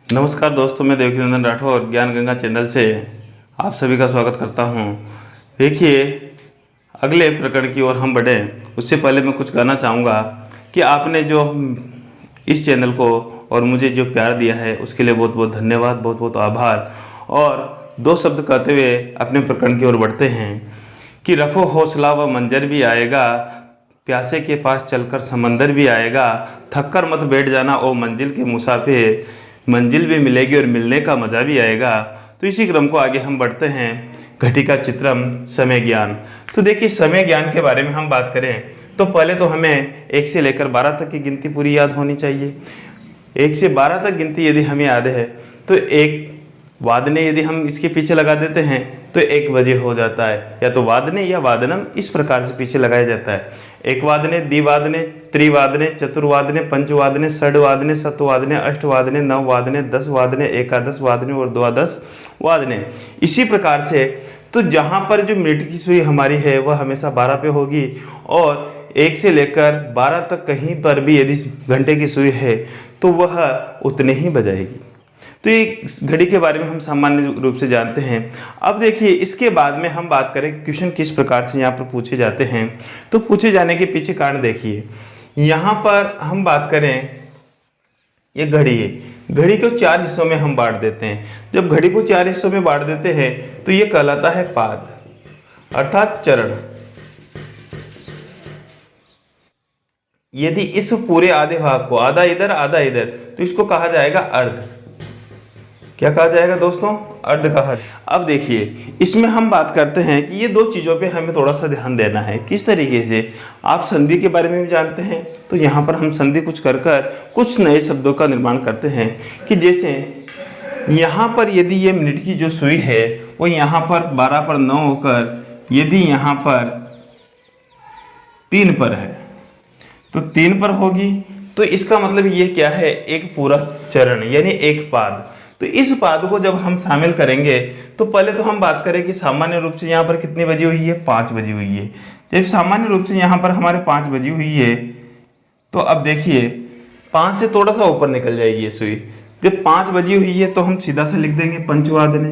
नमस्कार दोस्तों, मैं देवकीनंदन राठौर ज्ञान गंगा चैनल से आप सभी का स्वागत करता हूं। देखिए, अगले प्रकरण की ओर हम बढ़ें उससे पहले मैं कुछ कहना चाहूँगा कि आपने जो इस चैनल को और मुझे जो प्यार दिया है उसके लिए बहुत बहुत धन्यवाद, बहुत बहुत आभार। और दो शब्द कहते हुए अपने प्रकरण की ओर बढ़ते हैं कि रखो हौसला व मंजर भी आएगा, प्यासे के पास चलकर समंदर भी आएगा, थक कर मत बैठ जाना ओ मंजिल के मुसाफिर, मंजिल भी मिलेगी और मिलने का मज़ा भी आएगा। तो इसी क्रम को आगे हम बढ़ते हैं। घटिका चित्रम समय ज्ञान। तो देखिए, समय ज्ञान के बारे में हम बात करें तो पहले तो हमें 1 से लेकर 12 तक की गिनती पूरी याद होनी चाहिए। 1 से 12 तक गिनती यदि हमें याद है तो एक वादने यदि हम इसके पीछे लगा देते हैं तो 1 बजे हो जाता है, या तो वादने या वादनम इस प्रकार से पीछे लगाया जाता है। एक वादने, द्विवादने, त्रिवादने, चतुर्वादने, पंचवादने, षड्वादने, सप्तवादने, अष्टवादने, नववादने, 10 वादने, एकादश वादने और द्वादश वादने। इसी प्रकार से तो जहाँ पर जो मिनट की सुई हमारी है वह हमेशा 12 पे होगी, और 1 से लेकर 12 तक कहीं पर भी यदि घंटे की सुई है तो वह उतने ही बजाएगी। तो ये घड़ी के बारे में हम सामान्य रूप से जानते हैं। अब देखिए, इसके बाद में हम बात करें क्वेश्चन किस प्रकार से यहाँ पर पूछे जाते हैं। तो पूछे जाने के पीछे कारण देखिए, यहाँ पर हम बात करें, ये घड़ी है, घड़ी को 4 हिस्सों में हम बांट देते हैं। जब घड़ी को 4 हिस्सों में बांट देते हैं तो ये कहलाता है पाद, अर्थात चरण। यदि इस पूरे आधे भाग को, आधा इधर आधा इधर, तो इसको कहा जाएगा अर्ध। क्या कहा जाएगा दोस्तों? अर्ध कहा। अब देखिए, इसमें हम बात करते हैं कि ये 2 चीज़ों पे हमें थोड़ा सा ध्यान देना है। किस तरीके से? आप संधि के बारे में भी जानते हैं, तो यहाँ पर हम संधि कुछ कर कुछ नए शब्दों का निर्माण करते हैं। कि जैसे यहाँ पर यदि ये मिनट की जो सुई है वो यहाँ पर 12 पर 9 होकर यदि यहाँ पर 3 पर है तो 3 पर होगी, तो इसका मतलब ये क्या है? एक पूरा चरण, यानी एक पाद। तो इस पाद को जब हम शामिल करेंगे तो पहले तो हम बात करें कि सामान्य रूप से यहाँ पर कितनी बजी हुई है? 5 बजी हुई है। जब सामान्य रूप से यहाँ पर हमारे 5 बजी हुई है तो अब देखिए, 5 से थोड़ा सा ऊपर निकल जाएगी ये सुई। जब 5 बजी हुई है तो हम सीधा सा लिख देंगे पंचवादने।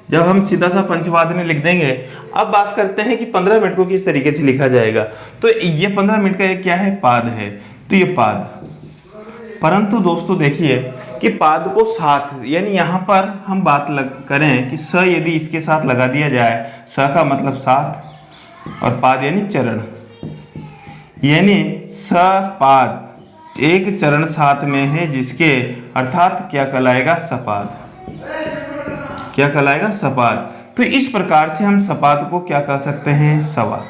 जब हम सीधा सा पंचवादने लिख देंगे, अब बात करते हैं कि 15 मिनट को किस तरीके से लिखा जाएगा। तो ये 15 मिनट का क्या है? पाद है। तो ये पाद, परंतु दोस्तों देखिए कि पाद को साथ, यानी यहाँ पर हम बात करें कि स यदि इसके साथ लगा दिया जाए, स का मतलब साथ, और पाद यानी चरण, यानी स पाद एक चरण साथ में है जिसके, अर्थात क्या कहलाएगा? सपाद। क्या कहलाएगा? सपाद। तो इस प्रकार से हम सपाद को क्या कह सकते हैं? सवा,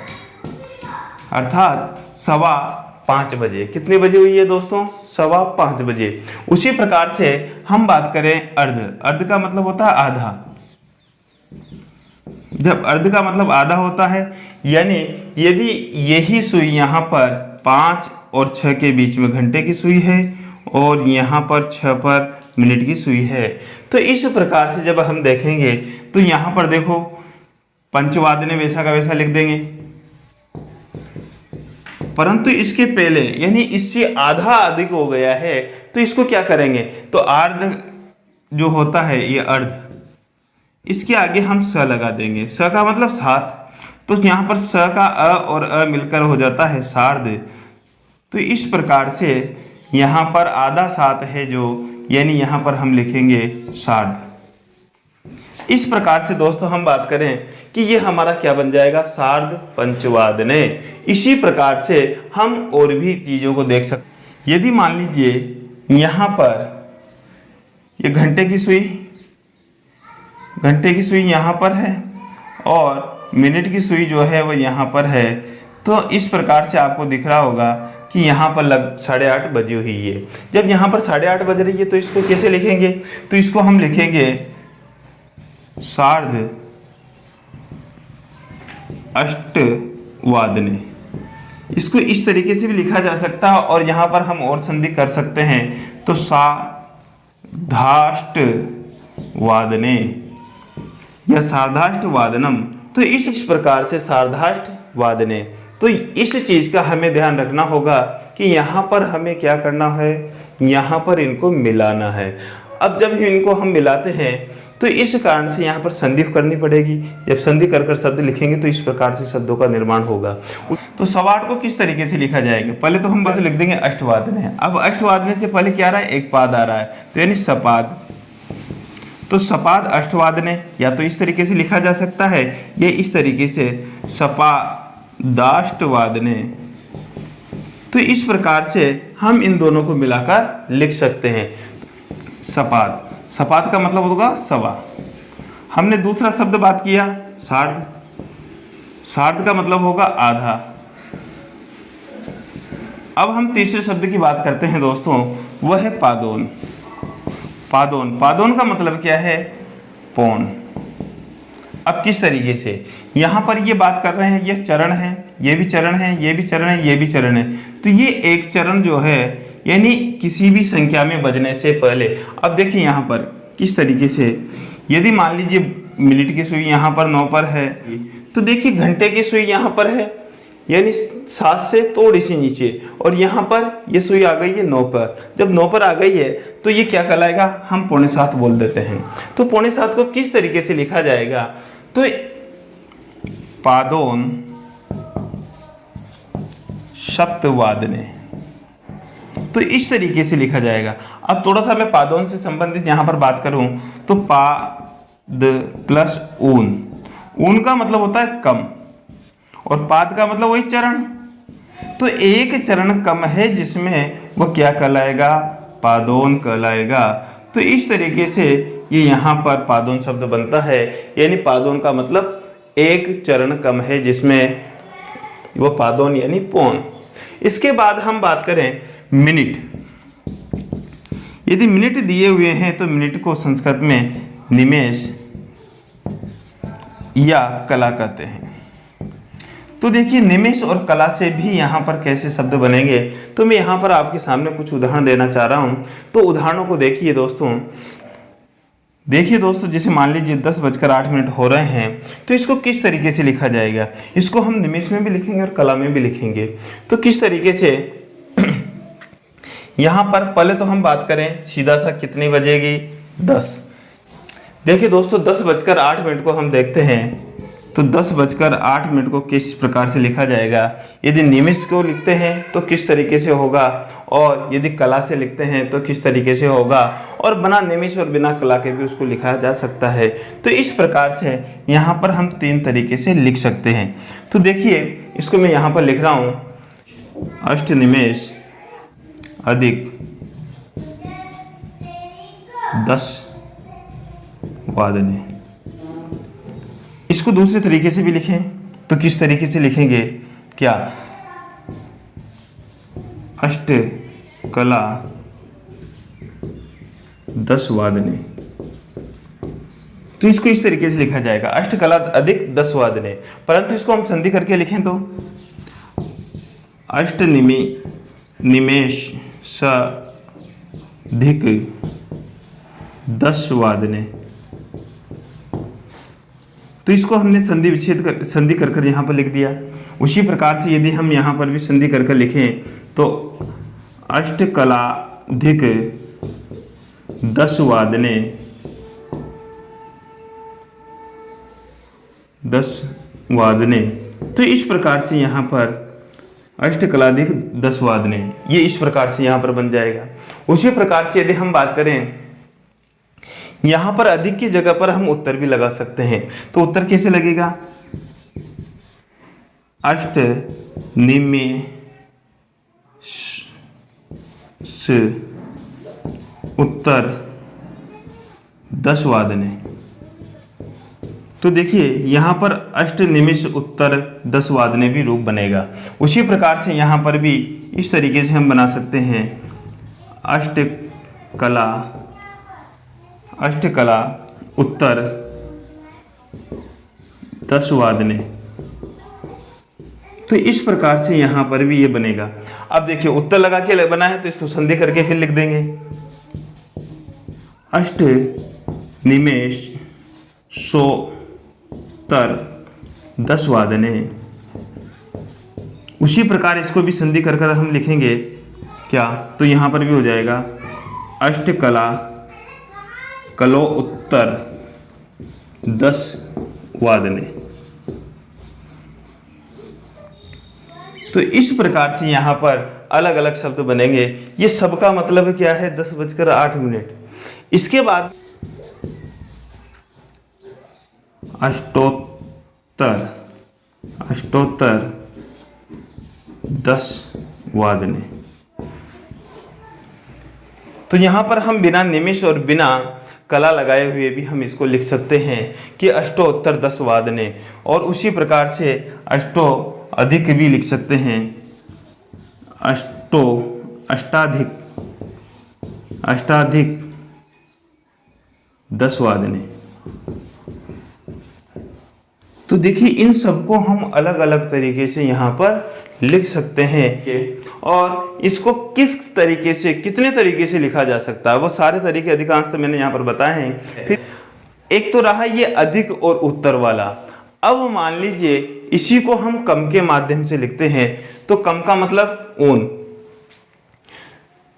अर्थात 5:15 बजे। कितने बजे हुई है दोस्तों? 5:15 बजे। उसी प्रकार से हम बात करें अर्ध। अर्ध का मतलब होता है आधा। जब अर्ध का मतलब आधा होता है, यानी यदि यही सुई यहाँ पर 5 और 6 के बीच में घंटे की सुई है और यहाँ पर 6 पर मिनट की सुई है, तो इस प्रकार से जब हम देखेंगे तो यहाँ पर देखो, पंचवादने वैसा का वैसा लिख देंगे, परंतु इसके पहले यानी इससे आधा अधिक हो गया है तो इसको क्या करेंगे? तो अर्ध जो होता है ये अर्ध, इसके आगे हम स लगा देंगे। स का मतलब साथ, तो यहाँ पर स का अ और अ मिलकर हो जाता है सार्ध। तो इस प्रकार से यहाँ पर आधा साथ है जो, यानी यहाँ पर हम लिखेंगे सार्ध। इस प्रकार से दोस्तों हम बात करें कि ये हमारा क्या बन जाएगा? सार्ध पंचवादने। इसी प्रकार से हम और भी चीज़ों को देख सकते। यदि मान लीजिए यहाँ पर ये घंटे की सुई यहाँ पर है और मिनट की सुई जो है वो यहाँ पर है, तो इस प्रकार से आपको दिख रहा होगा कि यहाँ पर 8:30 बजी हुई है। जब यहाँ पर 8:30 बज रही है तो इसको कैसे लिखेंगे? तो इसको हम लिखेंगे सार्ध अष्टवादने। इसको इस तरीके से भी लिखा जा सकता है, और यहाँ पर हम और संधि कर सकते हैं, तो सार्धाष्ट वादने या सार्धाष्ट वादनम। तो इस प्रकार से सार्धाष्ट वादने, तो इस चीज़ का हमें ध्यान रखना होगा कि यहाँ पर हमें क्या करना है, यहाँ पर इनको मिलाना है। अब जब इनको हम मिलाते हैं तो इस कारण से यहाँ पर संधि करनी पड़ेगी। जब संधि कर कर शब्द लिखेंगे तो इस प्रकार से शब्दों का निर्माण होगा। तो सवाट को किस तरीके से लिखा जाएगा, पहले तो हम बस लिख देंगे अष्टवादने। अब अष्टवादने से पहले क्या आ रहा है, एक पाद आ रहा है, तो यानी सपाद। तो सपाद अष्टवादने या तो इस तरीके से लिखा जा सकता है, ये इस तरीके से सपादाष्टवादने। तो इस प्रकार से हम इन दोनों को मिलाकर लिख सकते हैं। सपाद, सपाद का मतलब होगा सवा। हमने दूसरा शब्द बात किया सार्ध, सार्ध का मतलब होगा आधा। अब हम तीसरे शब्द की बात करते हैं दोस्तों, वह है पादोन। पादोन, पादोन का मतलब क्या है, पौन। अब किस तरीके से, यहाँ पर ये बात कर रहे हैं, ये चरण है, ये भी चरण है, ये भी चरण है, ये भी चरण है। तो ये एक चरण जो है यानी किसी भी संख्या में बजने से पहले। अब देखिए यहाँ पर किस तरीके से, यदि मान लीजिए मिनट की सुई यहाँ पर 9 पर है, तो देखिए घंटे की सुई यहाँ पर है यानी 7 से थोड़ी सी नीचे, और यहाँ पर ये सुई आ गई है 9 पर। जब 9 पर आ गई है तो ये क्या कहलाएगा, हम 6:45 बोल देते हैं। तो 6:45 को किस तरीके से लिखा जाएगा, तो पादोन सप्तवादने, तो इस तरीके से लिखा जाएगा। अब थोड़ा सा मैं पादोन से संबंधित यहाँ पर बात करूँ तो पाद प्लस ऊन, ऊन का मतलब होता है कम और पाद का मतलब वही चरण। तो एक चरण कम है जिसमें वह क्या कहलाएगा, पादोन कहलाएगा। तो इस तरीके से ये यहाँ पर पादोन शब्द बनता है, यानी पादोन का मतलब एक चरण कम है जिसमें वह पादोन यानी पौन। इसके बाद हम बात करें मिनट। यदि मिनट दिए हुए हैं तो मिनट को संस्कृत में निमेष या कला कहते हैं। तो देखिए निमेष और कला से भी यहाँ पर कैसे शब्द बनेंगे, तो मैं यहाँ पर आपके सामने कुछ उदाहरण देना चाह रहा हूँ। तो उदाहरणों को देखिए दोस्तों, देखिए दोस्तों, जैसे मान लीजिए 10:08 हो रहे हैं, तो इसको किस तरीके से लिखा जाएगा। इसको हम निमेष में भी लिखेंगे और कला में भी लिखेंगे। तो किस तरीके से, यहाँ पर पहले तो हम बात करें सीधा सा कितनी बजेगी, 10। देखिए दोस्तों 10:08 को हम देखते हैं, तो 10:08 को किस प्रकार से लिखा जाएगा। यदि निमेष को लिखते हैं तो किस तरीके से होगा, और यदि कला से लिखते हैं तो किस तरीके से होगा, और बिना निमेष और बिना कला के भी उसको लिखा जा सकता है। तो इस प्रकार से यहाँ पर हम 3 तरीके से लिख सकते हैं। तो देखिए इसको मैं यहाँ पर लिख रहा हूँ, अष्टनिमेष अधिक 10 वादने। इसको दूसरे तरीके से भी लिखें तो किस तरीके से लिखेंगे, क्या, अष्ट कला 10 वादने। तो इसको इस तरीके से लिखा जाएगा, अष्ट कला अधिक 10 वादने। परंतु इसको हम संधि करके लिखें तो अष्ट निमेष अधिक 10 वादने। तो इसको हमने संधि विच्छेद कर, संधि कर कर यहाँ पर लिख दिया। उसी प्रकार से यदि हम यहाँ पर भी संधि कर कर लिखें तो अष्टकलाधिक 10 वादने 10 वादने। तो इस प्रकार से यहाँ पर अष्टकलाधिक 10 वादने, ये इस प्रकार से यहाँ पर बन जाएगा। उसी प्रकार से यदि हम बात करें, यहाँ पर अधिक की जगह पर हम उत्तर भी लगा सकते हैं। तो उत्तर कैसे लगेगा, अष्ट निमेष उत्तर 10 वादने। तो देखिए यहाँ पर अष्ट निमेष उत्तर 10 वादने भी रूप बनेगा। उसी प्रकार से यहाँ पर भी इस तरीके से हम बना सकते हैं, अष्टकला उत्तर 10 वादने। तो इस प्रकार से यहाँ पर भी ये बनेगा। अब देखिए उत्तर लगा के बना है तो इसको संधि करके फिर लिख देंगे, अष्ट निमेष उत्तर 10 वादने। उसी प्रकार इसको भी संधि कर हम लिखेंगे क्या, तो यहाँ पर भी हो जाएगा अष्टकला कलो उत्तर 10 वादने। तो इस प्रकार से यहाँ पर अलग अलग शब्द बनेंगे। ये सबका मतलब क्या है, 10:08। इसके बाद अष्टोत्तर 10 वादने। तो यहाँ पर हम बिना निमिष और बिना कला लगाए हुए भी हम इसको लिख सकते हैं कि अष्टोत्तर 10 वादने। और उसी प्रकार से अष्टो अधिक भी लिख सकते हैं, अष्टाधिक 10 वादने। तो देखिए इन सबको हम अलग अलग तरीके से यहाँ पर लिख सकते हैं। और इसको किस तरीके से, कितने तरीके से लिखा जा सकता है, वो सारे तरीके अधिकांश तो मैंने यहाँ पर बताए हैं। फिर एक तो रहा ये अधिक और उत्तर वाला। अब मान लीजिए इसी को हम कम के माध्यम से लिखते हैं, तो कम का मतलब ऊन।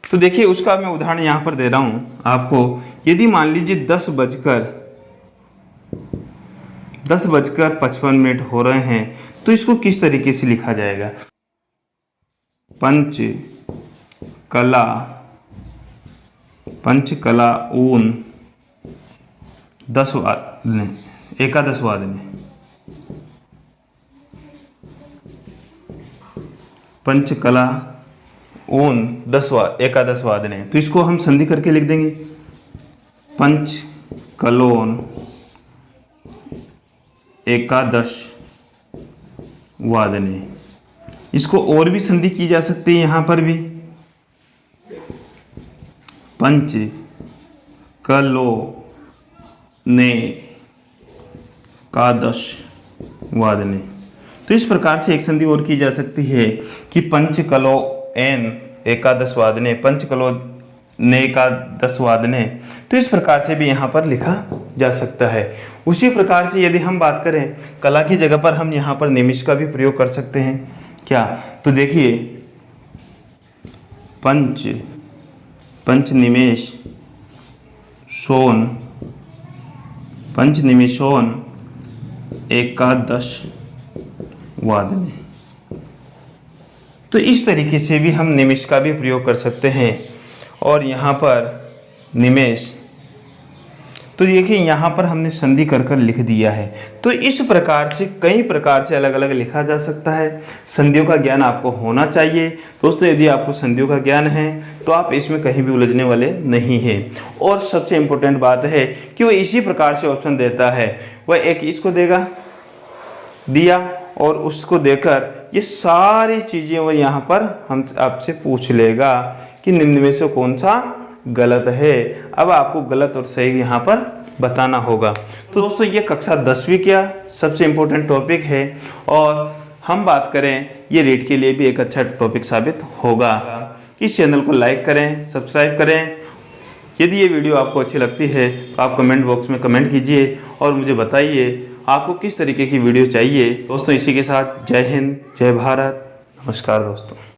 तो देखिए उसका मैं उदाहरण यहाँ पर दे रहा हूँ आपको। यदि मान लीजिए 10:55 हो रहे हैं, तो इसको किस तरीके से लिखा जाएगा। पंचकला ऊन 10 वादने, एकादश वादने। पंचकला ऊन एकादश वादने। तो इसको हम संधि करके लिख देंगे, पंचकलोन एकादश वादने। इसको और भी संधि की जा सकती है यहाँ पर भी, पंच कलो ने एकादश वादने। तो इस प्रकार से एक संधि और की जा सकती है कि पंचकलो एन एकादश वादने, पंचकलो ने एकादश वादने। तो इस प्रकार से भी यहाँ पर लिखा जा सकता है। उसी प्रकार से यदि हम बात करें कला की जगह पर, हम यहाँ पर निमिष का भी प्रयोग कर सकते हैं क्या। तो देखिए पंच निमेषोन एकादश वादने। तो इस तरीके से भी हम निमेष का भी प्रयोग कर सकते हैं। और यहाँ पर निमेष, तो देखिए यहाँ पर हमने संधि कर लिख दिया है। तो इस प्रकार से कई प्रकार से अलग अलग लिखा जा सकता है। संधियों का ज्ञान आपको होना चाहिए दोस्तों। यदि आपको संधियों का ज्ञान है तो आप इसमें कहीं भी उलझने वाले नहीं हैं। और सबसे इम्पोर्टेंट बात है कि वो इसी प्रकार से ऑप्शन देता है, वह एक इसको दिया और उसको देकर ये सारी चीज़ें वो यहाँ पर हम आपसे पूछ लेगा कि निम्न में से कौन सा गलत है। अब आपको गलत और सही यहाँ पर बताना होगा। तो दोस्तों ये कक्षा 10वीं का सबसे इम्पोर्टेंट टॉपिक है और हम बात करें ये रीट के लिए भी एक अच्छा टॉपिक साबित होगा। इस चैनल को लाइक करें, सब्सक्राइब करें। यदि ये वीडियो आपको अच्छी लगती है तो आप कमेंट बॉक्स में कमेंट कीजिए और मुझे बताइए आपको किस तरीके की वीडियो चाहिए। दोस्तों इसी के साथ जय हिंद, जय भारत, नमस्कार दोस्तों।